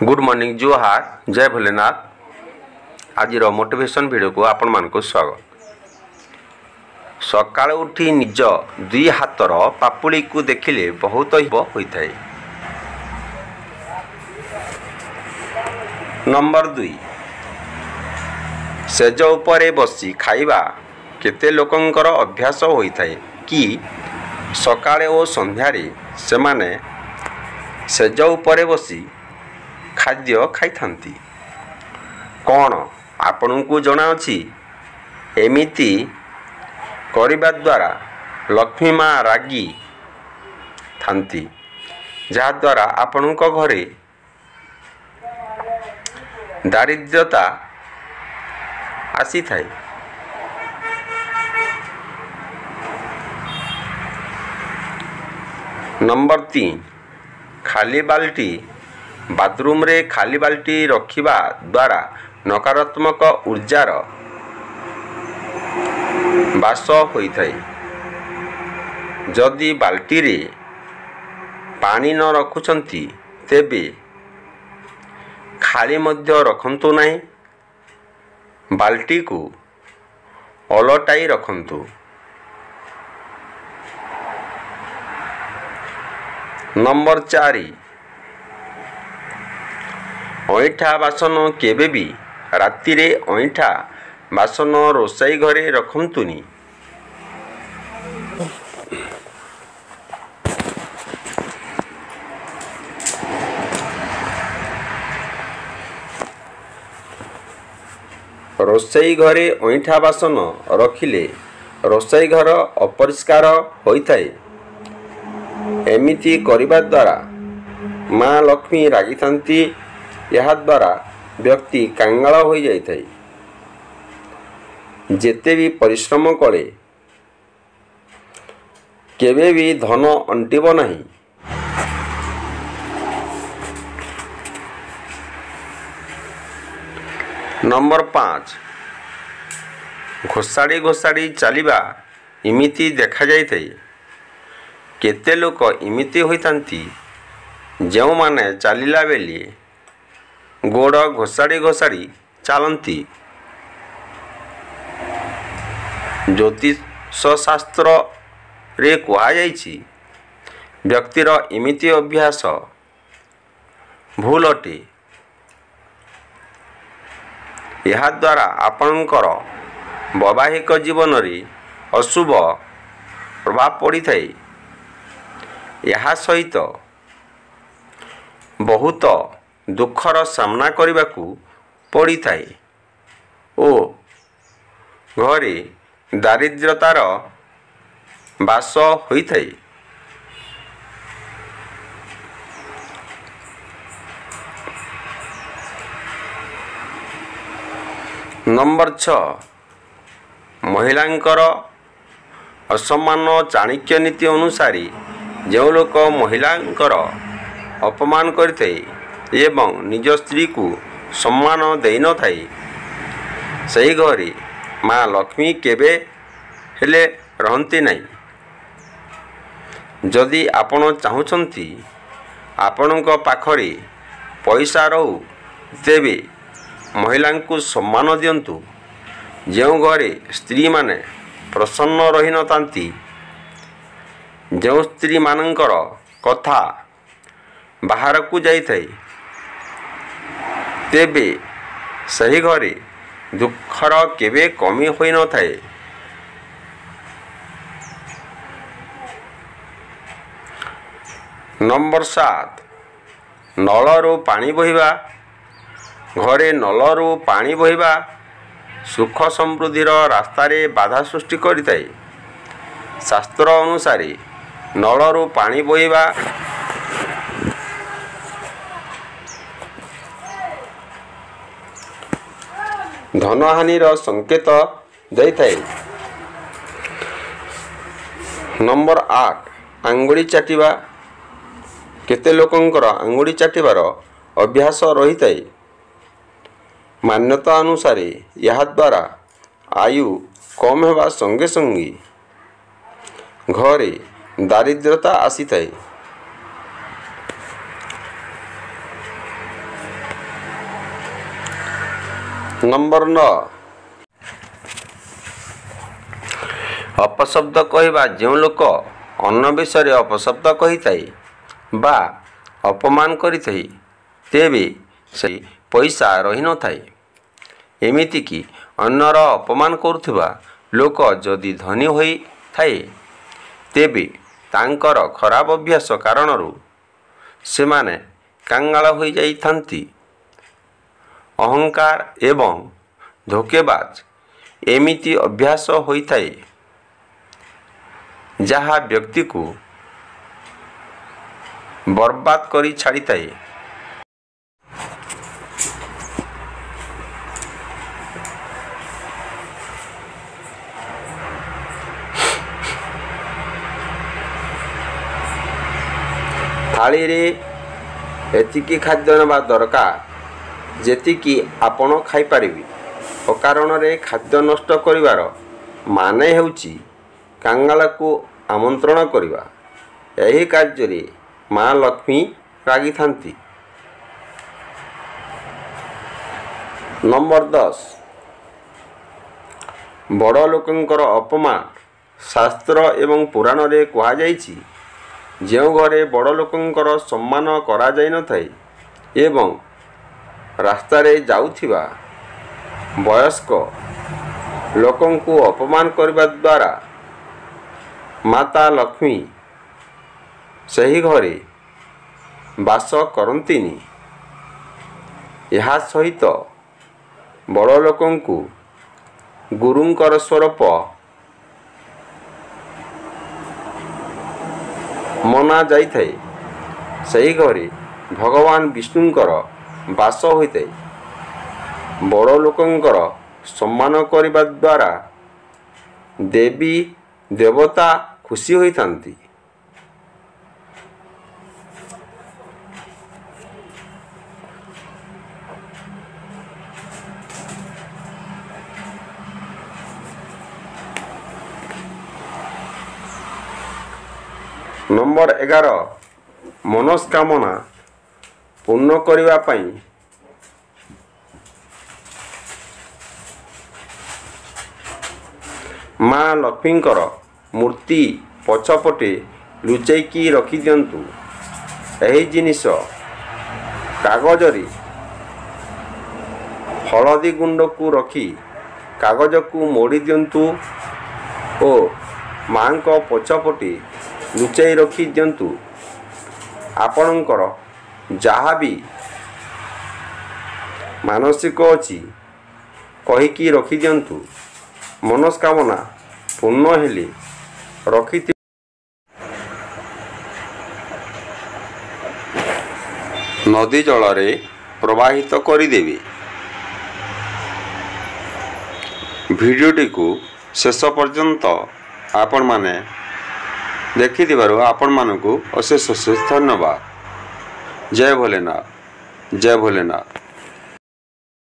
Good morning जोहार जय भोलेनाथ। आज मोटिवेशन वीडियो को आपण मान को स्वागत। सकाळ उठी निज दुई हाथर पापुड़ी को देखिले बहुत ही होता है। नंबर 2 सेज उपरे बसी खाइबा केते लोकंकर अभ्यास होता है कि सकाळे और संध्यारे सेमाने सेज उपरे बसी खाद्य खाई कौन आपण को जना अछि एमिति करिबा द्वारा लक्ष्मी माँ रागी थांती जहा द्वारा आपण को घरे दारिद्र्यता आसी थाए। नंबर 3 खाली बाल्टी बाथरूम रे खाली बाल्टी रखिबा द्वारा नकारात्मक ऊर्जार बास होता है। जदि बाल्टी रे पानी न रखुचंती तेबे खाली मध्य रखंतु नहीं, बाल्टी को ओलटाई रखंतु। नंबर 4 अईठा बासन केबे भी राति रे अईठा बासन रोषाई घरे रखंतुनी। रोषाई घरे अईठा बासन रखिले रोषाई घर अपरिष्कार होता है। एमिति करिबा द्वारा माँ लक्ष्मी रागी थांती। यह द्वारा व्यक्ति कांगाल हो जाए। जेते भी परिश्रम करे केबे भी धन अंटिब नहीं। नंबर 5 घोषाड़ी घोषाड़ी चलिबा इमिति देखा जाए। केते लोक इमिति होइतांती जो माने चलिला बेली गोड़ घोषाड़ी घोषाड़ी चलती। ज्योतिष शास्त्र रे कहा जाइछि व्यक्तिर इमिति अभ्यास भूल अटे। यह द्वारा आपणकर वैवाहिक जीवन रे अशुभ प्रभाव पड़ी थाए। यह सहित बहुत दुखर सामना करने को पड़ी थाए ओ घरे दारिद्र्यतार बास होता है। नंबर 6 महिलांकर असम्मान चाणक्य नीति अनुसार जो लोक महिलांकर अपमान करते एवं निज स्त्री को सम्मान दे न थाए सही घरे माँ लक्ष्मी केबे हेले रहंती नहीं। जदि आपण चाहुचंती आपणक पाखरे पैसा रहू तेबे महिला को सम्मान दियंतु। जो घरे स्त्री माने प्रसन्न रही न तांती जो स्त्री मानकर कथा बाहर को जाई थाए तेबे सही घरे दुखर केबे कमी होई न थाए। नंबर 7 नलरू पानी बहिबा घरे नलरू पानी बहिबा सुख समृद्धिर रास्तारे बाधा सृष्टि करिताए। शास्त्र अनुसार नलरू पानी बहिबा धनहानिर संकेत देइथाए। नंबर 8 आंगुड़ी चाटिबा केते लोकंकर आंगुड़ी चाटिबार अभ्यास रही थाए। मान्यता अनुसार यह द्वारा आयु कम होगा संगे संगे घरे दारिद्र्यता आसी थाए। नंबर 9 अपशब्द कहवा जो लोक अन्न विषय अपशब्द कही थाए बा अपमान करी थाए तेबे से पैसा रही न थाए। एमिति कि अन्नर अपमान करुवा लोक जदि धनी होई थाए तेबे तांकर खराब अभ्यास कारणरू सेमाने कांगाल होई जाई थांती। अहंकार एवं धोकेबाज एमिति अभ्यास होई थाए जहा व्यक्ति को बर्बाद करी छाड़ी थाए। थाली रे एतिकी खाद्य नवा दरकार जेतिकी आपण खाई पारिबी। अकारण रे खाद्य नष्ट करिवार माने हेउची कांगाल को आमंत्रण करिवा। एही कार्य रे माँ लक्ष्मी रागी थांती। नंबर 10 बड़ लोकंकर अपमान शास्त्र एवं पुराण रे कहा जाइछि जो घरे बड़ लोकंकर सम्मान करा जाय न थाए एवं रास्ता रे जाउथिबा वयस्क लोकंकु अपमान करबा द्वारा माता लक्ष्मी सही घरे बास करंतिनी। यहा सहित बड़ लोकंकु गुरुंकर स्वरूप मना जाई थाए। सही घरे भगवान विष्णुंकर बास होइते। बड़ लोकंकर सम्मान करिबा द्वारा देवी देवता खुशी होइथांती। नंबर 11 मनस्कामना पूर्ण करिवा पई माँ लक्ष्मींकर मूर्ति पछपटे लुचैकी रखी दियंतु। एही जिनिस कागज रे हलदी गुंड को रखी कागज को मोड़ी दियंतु ओ माँ को पछपटे लुचाई रखी दियंतु। आपणकर जहाँ भी मानसिक अच्छी कहीकि रखी दियंतु। मनस्कामना पूर्ण हेले रखी नदी जल रे प्रवाहित करिदेवे। भिडियोटी को शेष पर्यंत आपण माने देखिथिबारु आपण मानकु अशेष अशेष धन्यवाद। जय भोलेनाथ जय भोलेनाथ।